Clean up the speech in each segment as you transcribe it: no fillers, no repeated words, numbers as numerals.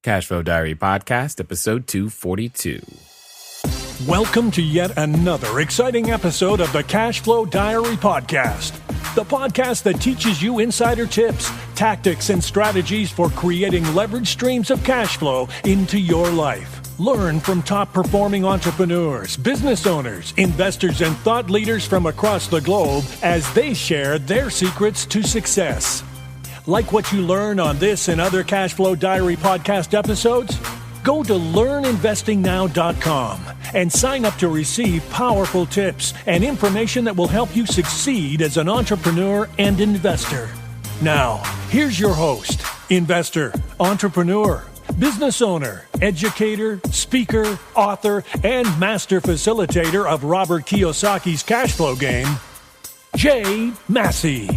Cashflow Diary Podcast, episode 242. Welcome to yet another exciting episode of the Cashflow Diary Podcast, the podcast that teaches you insider tips, tactics, and strategies for creating leverage streams of cash flow into your life. Learn from top-performing entrepreneurs, business owners, investors, and thought leaders from across the globe as they share their secrets to success. Like what you learn on this and other Cashflow Diary podcast episodes? Go to learninvestingnow.com and sign up to receive powerful tips and information that will help you succeed as an entrepreneur and investor. Now, here's your host, investor, entrepreneur, business owner, educator, speaker, author, and master facilitator of Robert Kiyosaki's cash flow game, Jay Massey.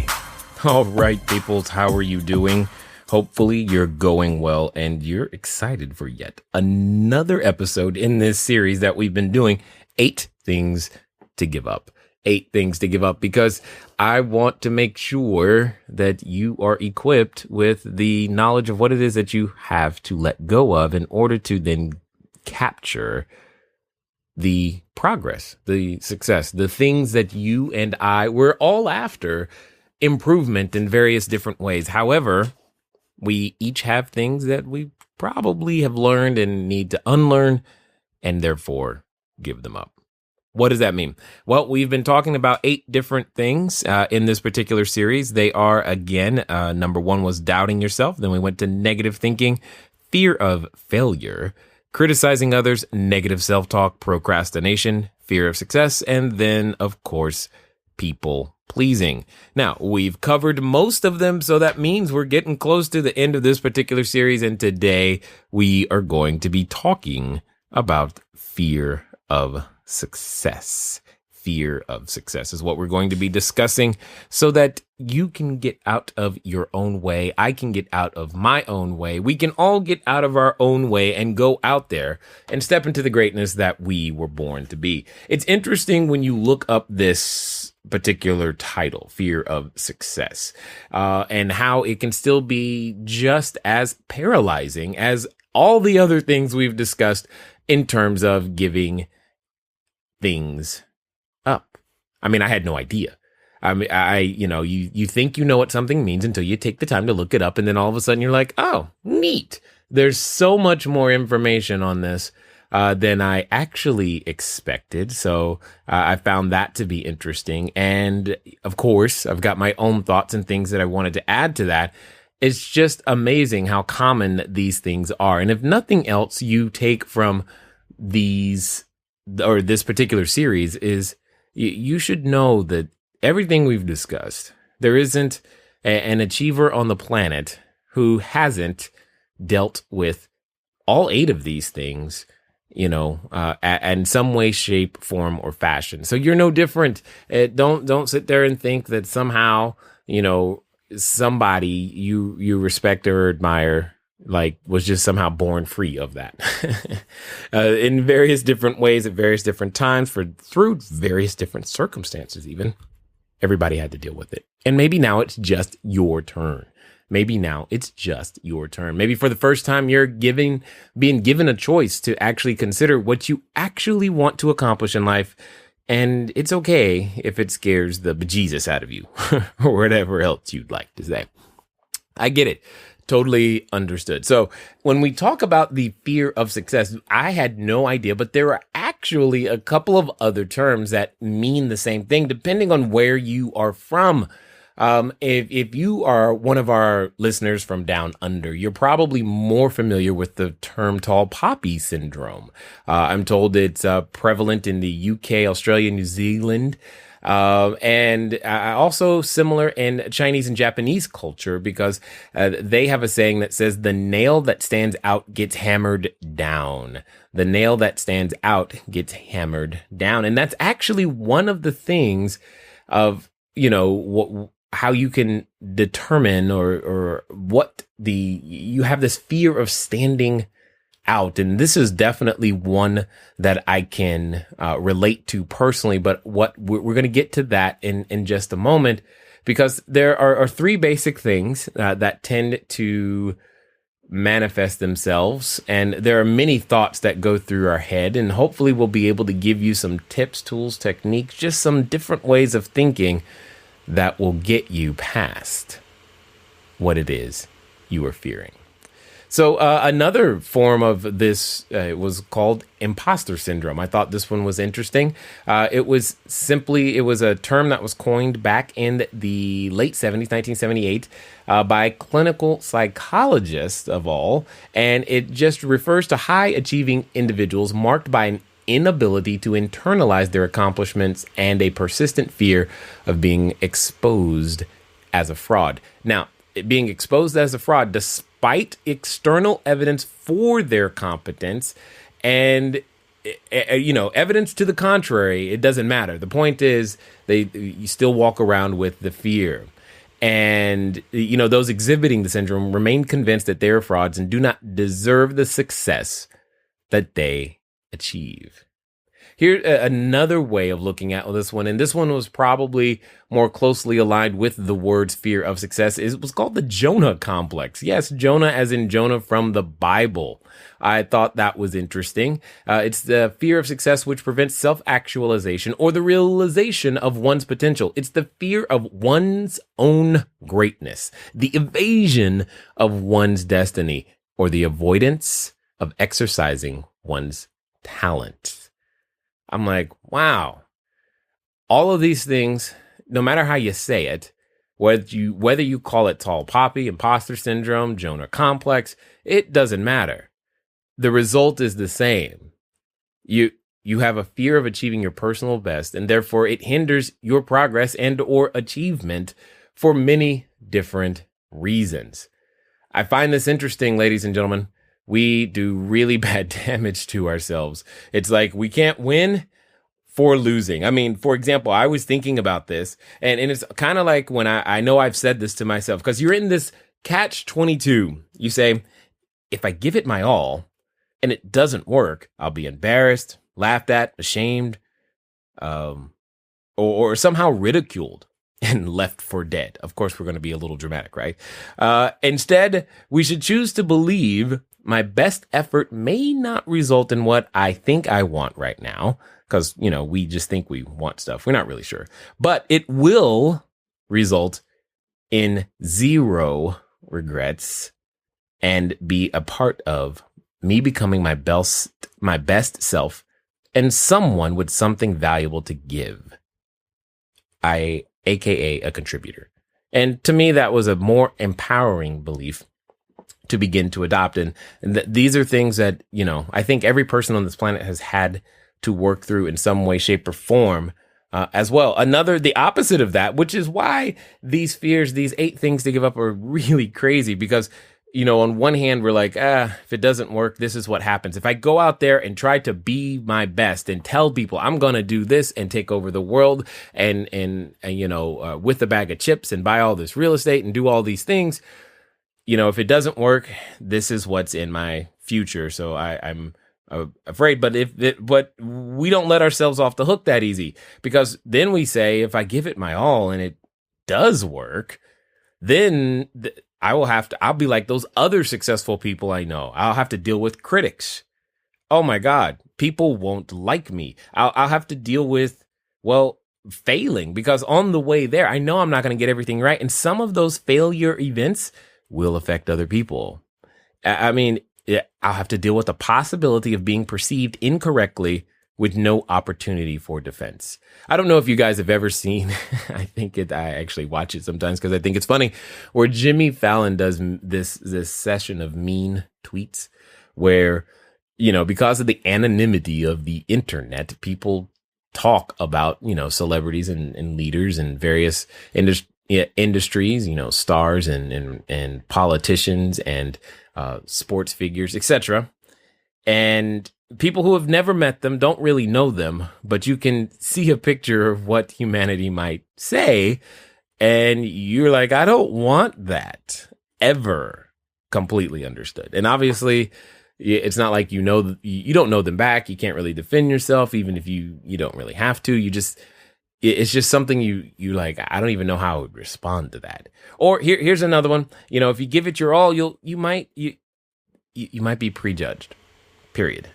All right, peoples, how are you doing? Hopefully you're going well and you're excited for yet another episode in this series that we've been doing, 8 Things to Give Up. 8 Things to Give Up, because I want to make sure that you are equipped with the knowledge of what it is that you have to let go of in order to then capture the progress, the success, the things that you and I were all after. Improvement in various different ways. However, we each have things that we probably have learned and need to unlearn and therefore give them up. What does that mean? Well, we've been talking about 8 different things in this particular series. They are, again, number 1 was doubting yourself. Then we went to negative thinking, fear of failure, criticizing others, negative self-talk, procrastination, fear of success, and then, of course, people pleasing. Now, we've covered most of them, so that means we're getting close to the end of this particular series, and today we are going to be talking about fear of success. Fear of success is what we're going to be discussing so that you can get out of your own way. I can get out of my own way. We can all get out of our own way and go out there and step into the greatness that we were born to be. It's interesting when you look up this particular title, fear of success, and how it can still be just as paralyzing as all the other things we've discussed in terms of giving things up. I mean, I had no idea. I mean, you think you know what something means until you take the time to look it up. And then all of a sudden you're like, oh, neat. There's so much more information on this than I actually expected. So I found that to be interesting. And of course, I've got my own thoughts and things that I wanted to add to that. It's just amazing how common these things are. And if nothing else you take from these or this particular series is you should know that everything we've discussed, there isn't an achiever on the planet who hasn't dealt with all 8 of these things, in some way, shape, form, or fashion. So you're no different. Don't sit there and think that somehow, somebody you respect or admire was just somehow born free of that. In various different ways at various different times through various different circumstances even. Everybody had to deal with it. And maybe now it's just your turn. Maybe now it's just your turn. Maybe for the first time you're being given a choice to actually consider what you actually want to accomplish in life. And it's okay if it scares the bejesus out of you or whatever else you'd like to say. I get it. Totally understood. So when we talk about the fear of success, I had no idea, but there are actually a couple of other terms that mean the same thing, depending on where you are from. If you are one of our listeners from down under, you're probably more familiar with the term tall poppy syndrome. I'm told it's prevalent in the UK, Australia, New Zealand. And also similar in Chinese and Japanese culture, because they have a saying that says the nail that stands out gets hammered down. The nail that stands out gets hammered down. And that's actually one of the things of, how you can determine or what you have this fear of standing out. And this is definitely one that I can relate to personally, but what we're going to get to that in just a moment, because there are 3 basic things that tend to manifest themselves. And there are many thoughts that go through our head, and hopefully we'll be able to give you some tips, tools, techniques, just some different ways of thinking that will get you past what it is you are fearing. So another form of this was called imposter syndrome. I thought this one was interesting. It was a term that was coined back in the late 70s, 1978, by clinical psychologists of all. And it just refers to high achieving individuals marked by an inability to internalize their accomplishments and a persistent fear of being exposed as a fraud. Now, being exposed as a fraud, despite external evidence for their competence and, evidence to the contrary, it doesn't matter. The point is you still walk around with the fear. And, those exhibiting the syndrome remain convinced that they are frauds and do not deserve the success that they achieve. Here's another way of looking at this one, and this one was probably more closely aligned with the word's fear of success. It was called the Jonah complex. Yes, Jonah as in Jonah from the Bible. I thought that was interesting. It's the fear of success which prevents self-actualization or the realization of one's potential. It's the fear of one's own greatness, the evasion of one's destiny, or the avoidance of exercising one's talent. I'm like, wow, all of these things, no matter how you say it, whether you call it tall poppy, imposter syndrome, Jonah complex, it doesn't matter. The result is the same. You have a fear of achieving your personal best, and therefore it hinders your progress and or achievement for many different reasons. I find this interesting, ladies and gentlemen. We do really bad damage to ourselves. It's like we can't win for losing. I mean, for example, I was thinking about this, and it's kind of like when I know I've said this to myself, because you're in this catch-22. You say, if I give it my all and it doesn't work, I'll be embarrassed, laughed at, ashamed, or somehow ridiculed and left for dead. Of course, we're going to be a little dramatic, right? Instead, we should choose to believe my best effort may not result in what I think I want right now, because, we just think we want stuff. We're not really sure. But it will result in zero regrets and be a part of me becoming my best self and someone with something valuable to give. AKA a contributor. And to me, that was a more empowering belief to begin to adopt. And these are things that, I think every person on this planet has had to work through in some way, shape, or form as well. The opposite of that, which is why these fears, these 8 things to give up are really crazy, because, on one hand, we're like, if it doesn't work, this is what happens. If I go out there and try to be my best and tell people I'm going to do this and take over the world and with a bag of chips and buy all this real estate and do all these things, if it doesn't work, this is what's in my future. So I'm afraid, but we don't let ourselves off the hook that easy, because then we say, if I give it my all and it does work, then I'll be like those other successful people I know. I'll have to deal with critics. Oh my God, people won't like me. I'll have to deal with, failing, because on the way there, I know I'm not going to get everything right. And some of those failure events will affect other people. I mean, I'll have to deal with the possibility of being perceived incorrectly with no opportunity for defense. I don't know if you guys have ever seen, I actually watch it sometimes because I think it's funny, where Jimmy Fallon does this session of mean tweets where, because of the anonymity of the internet, people talk about, celebrities and leaders and various industries, stars and politicians and sports figures, etc. And people who have never met them don't really know them, but you can see a picture of what humanity might say, and you're like, I don't want that ever completely understood. And obviously, it's not like you don't know them back. You can't really defend yourself, even if you don't really have to. It's just something you like, I don't even know how I would respond to that. Or here's another one. If you give it your all, you might be prejudged, period.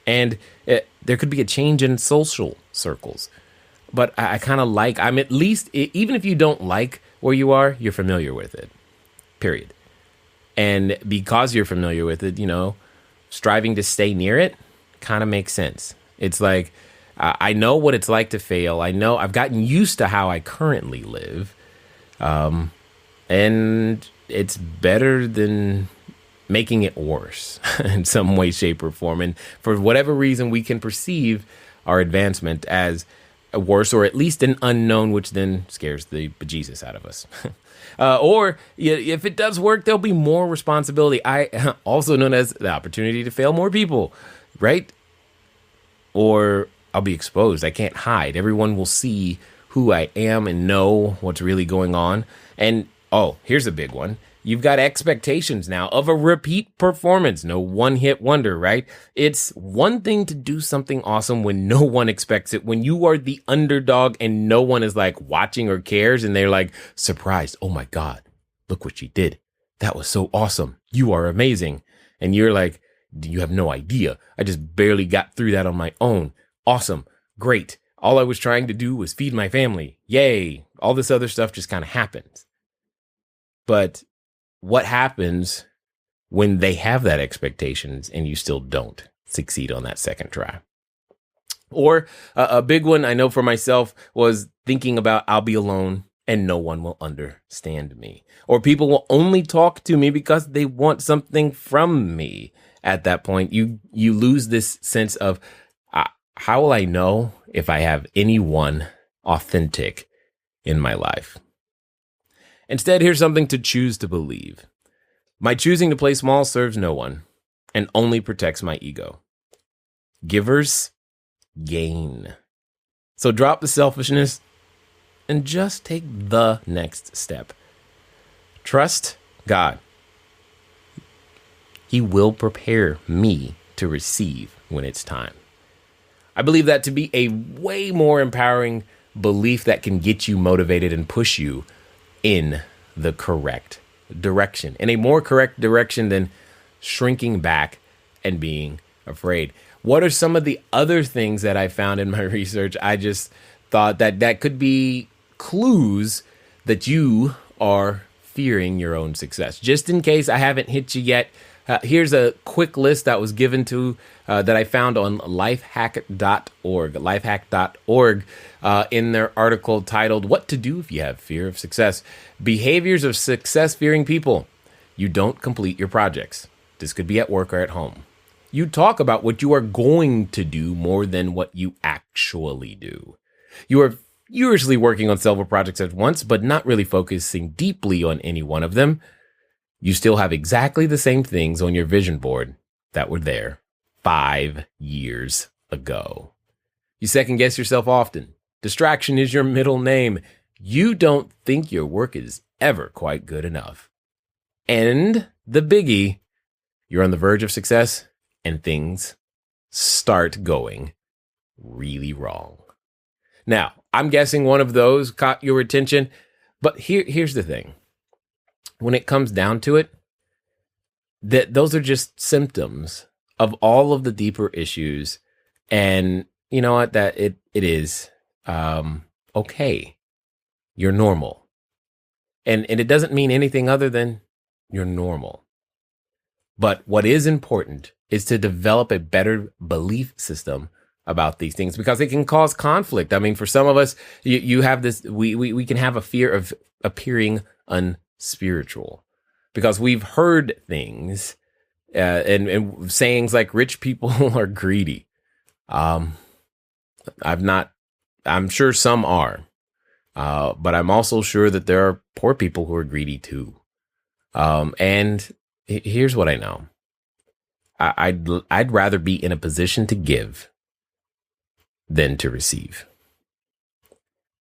And there could be a change in social circles. But I kind of I'm at least, even if you don't like where you are, you're familiar with it, period. And because you're familiar with it, striving to stay near it kind of makes sense. It's like, I know what it's like to fail. I know I've gotten used to how I currently live. And it's better than making it worse in some way, shape, or form. And for whatever reason, we can perceive our advancement as a worse, or at least an unknown, which then scares the bejesus out of us. Or if it does work, there'll be more responsibility. Also known as the opportunity to fail more people, right? Or I'll be exposed. I can't hide. Everyone will see who I am and know what's really going on. And here's a big one. You've got expectations now of a repeat performance. No one-hit wonder, right? It's one thing to do something awesome when no one expects it, when you are the underdog and no one is like watching or cares and they're like surprised. Oh my God, look what she did. That was so awesome. You are amazing. And you're like, you have no idea. I just barely got through that on my own. Awesome. Great. All I was trying to do was feed my family. Yay. All this other stuff just kind of happens. But what happens when they have that expectations and you still don't succeed on that second try? Or a big one I know for myself was thinking about I'll be alone and no one will understand me. Or people will only talk to me because they want something from me. At that point, you lose this sense of how will I know if I have anyone authentic in my life? Instead, here's something to choose to believe. My choosing to play small serves no one and only protects my ego. Givers gain. So drop the selfishness and just take the next step. Trust God. He will prepare me to receive when it's time. I believe that to be a way more empowering belief that can get you motivated and push you in the correct direction, in a more correct direction than shrinking back and being afraid. What are some of the other things that I found in my research? I just thought that could be clues that you are fearing your own success. Just in case I haven't hit you yet, here's a quick list that was given to that I found on lifehack.org, in their article titled "What to Do If You Have Fear of Success." Behaviors of success-fearing people. You don't complete your projects. This could be at work or at home. You talk about what you are going to do more than what you actually do. You are usually working on several projects at once, but not really focusing deeply on any one of them. You still have exactly the same things on your vision board that were there 5 years ago. You second guess yourself often. Distraction is your middle name. You don't think your work is ever quite good enough. And the biggie, you're on the verge of success and things start going really wrong. Now, I'm guessing one of those caught your attention, but here's the thing. When it comes down to it, that those are just symptoms of all of the deeper issues. And you know what? That it is okay. You're normal. And it doesn't mean anything other than you're normal. But what is important is to develop a better belief system about these things, because it can cause conflict. I mean, for some of us, you have this, we can have a fear of appearing unspiritual because we've heard things and sayings like rich people are greedy. I'm sure some are, but I'm also sure that there are poor people who are greedy too. And here's what I know. I'd rather be in a position to give than to receive.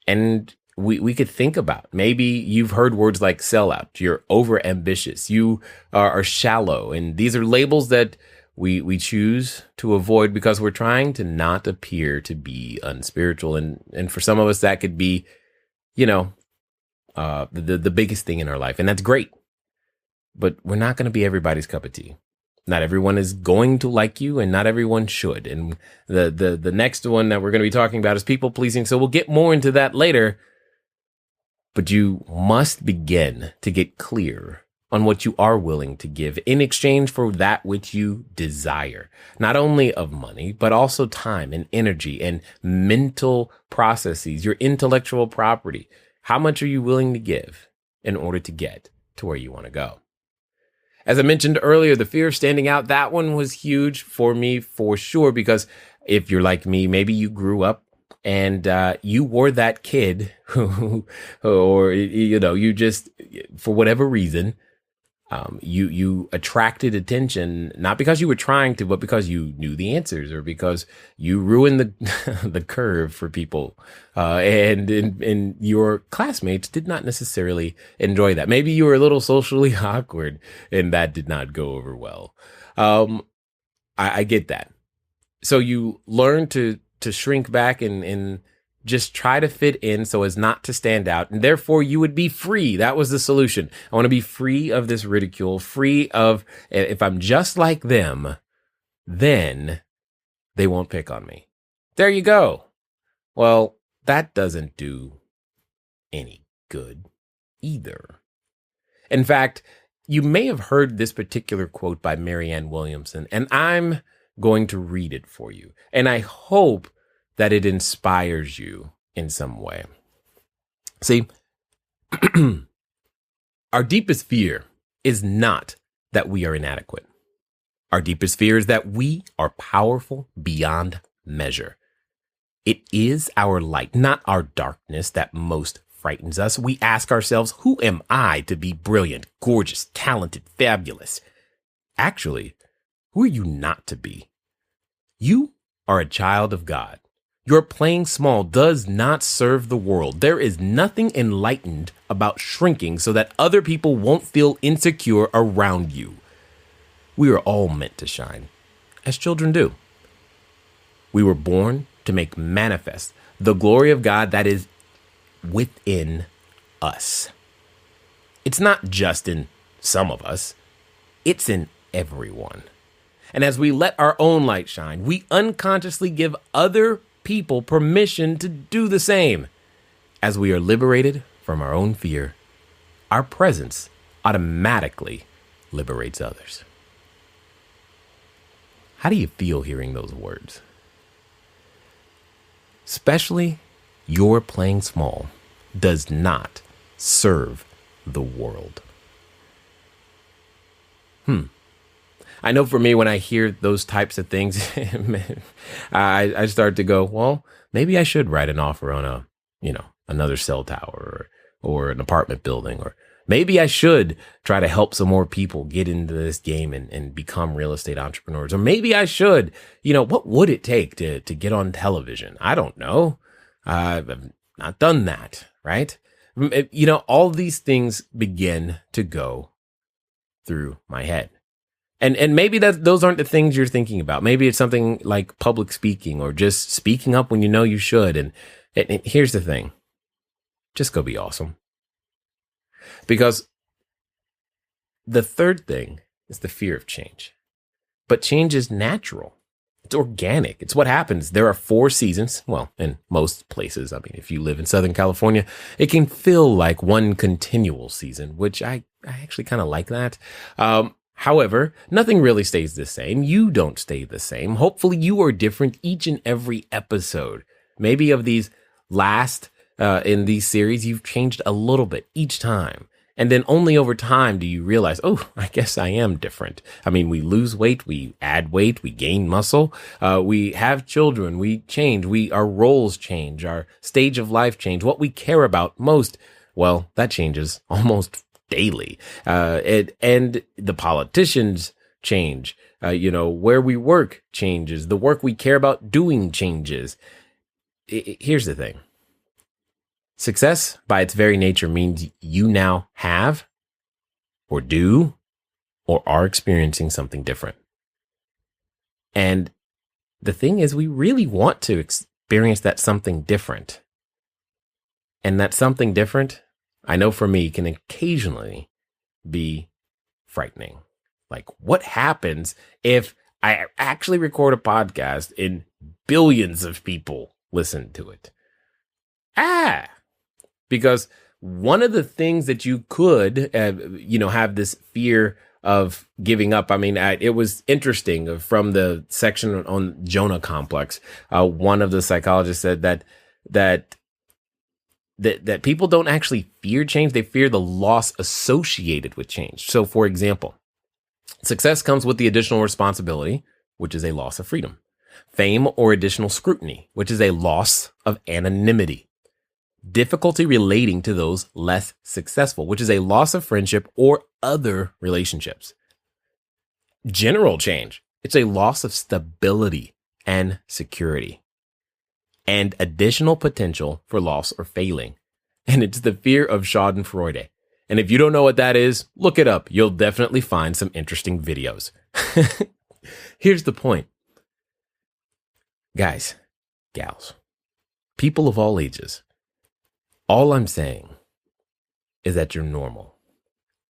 And we could think about, maybe you've heard words like sellout, you're over ambitious, you are shallow. And these are labels that we choose to avoid because we're trying to not appear to be unspiritual. And for some of us, that could be, the biggest thing in our life. And that's great. But we're not going to be everybody's cup of tea. Not everyone is going to like you, and not everyone should. And the next one that we're going to be talking about is people pleasing. So we'll get more into that later. But you must begin to get clear on what you are willing to give in exchange for that which you desire, not only of money, but also time and energy and mental processes, your intellectual property. How much are you willing to give in order to get to where you want to go? As I mentioned earlier, the fear of standing out, that one was huge for me for sure, because if you're like me, maybe you grew up and you were that kid who, or, you just, for whatever reason, you attracted attention, not because you were trying to, but because you knew the answers, or because you ruined the curve for people. And your classmates did not necessarily enjoy that. Maybe you were a little socially awkward and that did not go over well. I get that. So you learn to shrink back and just try to fit in so as not to stand out. And therefore you would be free. That was the solution. I want to be free of this ridicule, free of, if I'm just like them, then they won't pick on me. There you go. Well, that doesn't do any good either. In fact, you may have heard this particular quote by Marianne Williamson, and I'm going to read it for you. And I hope that it inspires you in some way. See, our deepest fear is not that we are inadequate. Our deepest fear is that we are powerful beyond measure. It is our light, not our darkness, that most frightens us. We ask ourselves, who am I to be brilliant, gorgeous, talented, fabulous? Actually, who are you not to be? You are a child of God. Your playing small does not serve the world. There is nothing enlightened about shrinking so that other people won't feel insecure around you. We are all meant to shine, as children do. We were born to make manifest the glory of God that is within us. It's not just in some of us, it's in everyone. And as we let our own light shine, we unconsciously give other people permission to do the same. As we are liberated from our own fear, our presence automatically liberates others. How do you feel hearing those words? Especially, your playing small does not serve the world. I know for me, when I hear those types of things, I start to go, well, maybe I should write an offer on another cell tower or an apartment building, or maybe I should try to help some more people get into this game and become real estate entrepreneurs. Or maybe I should, what would it take to get on television? I don't know. I've not done that, right? All these things begin to go through my head. And maybe those aren't the things you're thinking about. Maybe it's something like public speaking or just speaking up when you know you should. And here's the thing. Just go be awesome. Because the third thing is the fear of change. But change is natural. It's organic. It's what happens. There are 4 seasons. Well, in most places. I mean, if you live in Southern California, it can feel like one continual season, which I actually kind of like that. However, nothing really stays the same. You don't stay the same. Hopefully you are different each and every episode. Maybe of these last, in these series, you've changed a little bit each time. And then only over time do you realize, oh, I guess I am different. I mean, we lose weight, we add weight, we gain muscle, we have children, we change, our roles change, our stage of life change. What we care about most, well, that changes almost daily. And the politicians change, where we work changes. The work we care about doing changes. Here's the thing. Success by its very nature means you now have or do or are experiencing something different. And the thing is, we really want to experience that something different. And that something different, I know for me, can occasionally be frightening. Like, what happens if I actually record a podcast and billions of people listen to it? Because one of the things that you could, have this fear of giving up. I mean, it was interesting from the section on Jonah complex. One of the psychologists said that people don't actually fear change. They fear the loss associated with change. So, for example, success comes with the additional responsibility, which is a loss of freedom. Fame or additional scrutiny, which is a loss of anonymity. Difficulty relating to those less successful, which is a loss of friendship or other relationships. General change, it's a loss of stability and security. And additional potential for loss or failing. And it's the fear of Schadenfreude. And if you don't know what that is, look it up. You'll definitely find some interesting videos. Here's the point. Guys, gals, people of all ages, all I'm saying is that you're normal.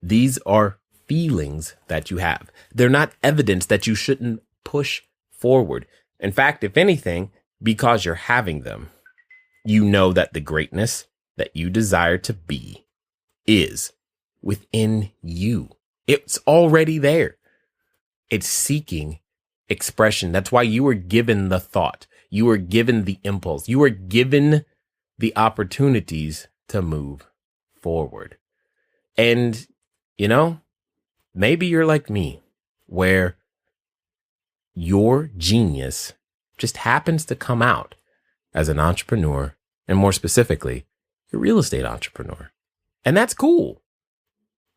These are feelings that you have. They're not evidence that you shouldn't push forward. In fact, if anything, because you're having them, you know that the greatness that you desire to be is within you. It's already there. It's seeking expression. That's why you were given the thought. You were given the impulse. You were given the opportunities to move forward. And, maybe you're like me, where your genius just happens to come out as an entrepreneur, and more specifically, a real estate entrepreneur. And that's cool.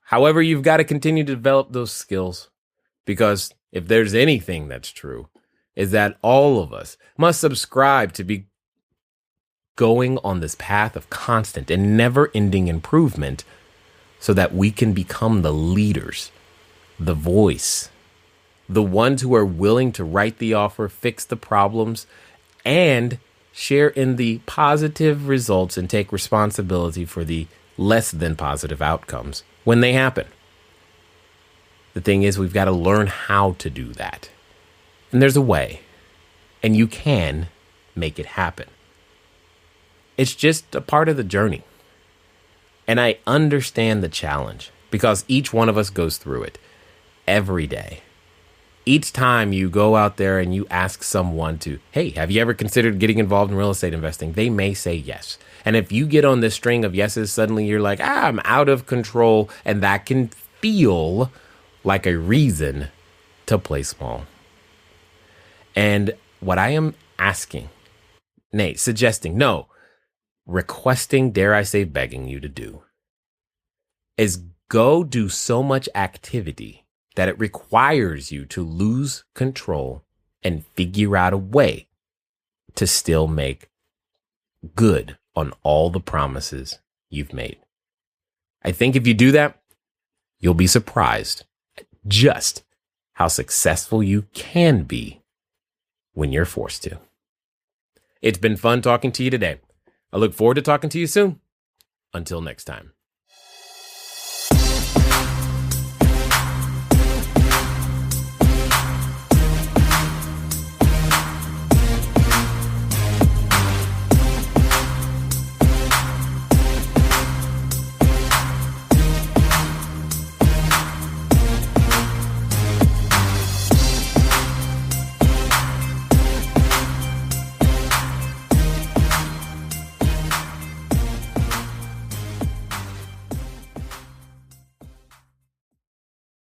However, you've got to continue to develop those skills, because if there's anything that's true, is that all of us must subscribe to be going on this path of constant and never-ending improvement so that we can become the leaders, the voice, the ones who are willing to write the offer, fix the problems, and share in the positive results and take responsibility for the less than positive outcomes when they happen. The thing is, we've got to learn how to do that. And there's a way, and you can make it happen. It's just a part of the journey. And I understand the challenge because each one of us goes through it every day. Each time you go out there and you ask someone hey, have you ever considered getting involved in real estate investing? They may say yes. And if you get on this string of yeses, suddenly you're like, I'm out of control. And that can feel like a reason to play small. And what I am asking, requesting, dare I say, begging you to do, is go do so much activity that it requires you to lose control and figure out a way to still make good on all the promises you've made. I think if you do that, you'll be surprised at just how successful you can be when you're forced to. It's been fun talking to you today. I look forward to talking to you soon. Until next time.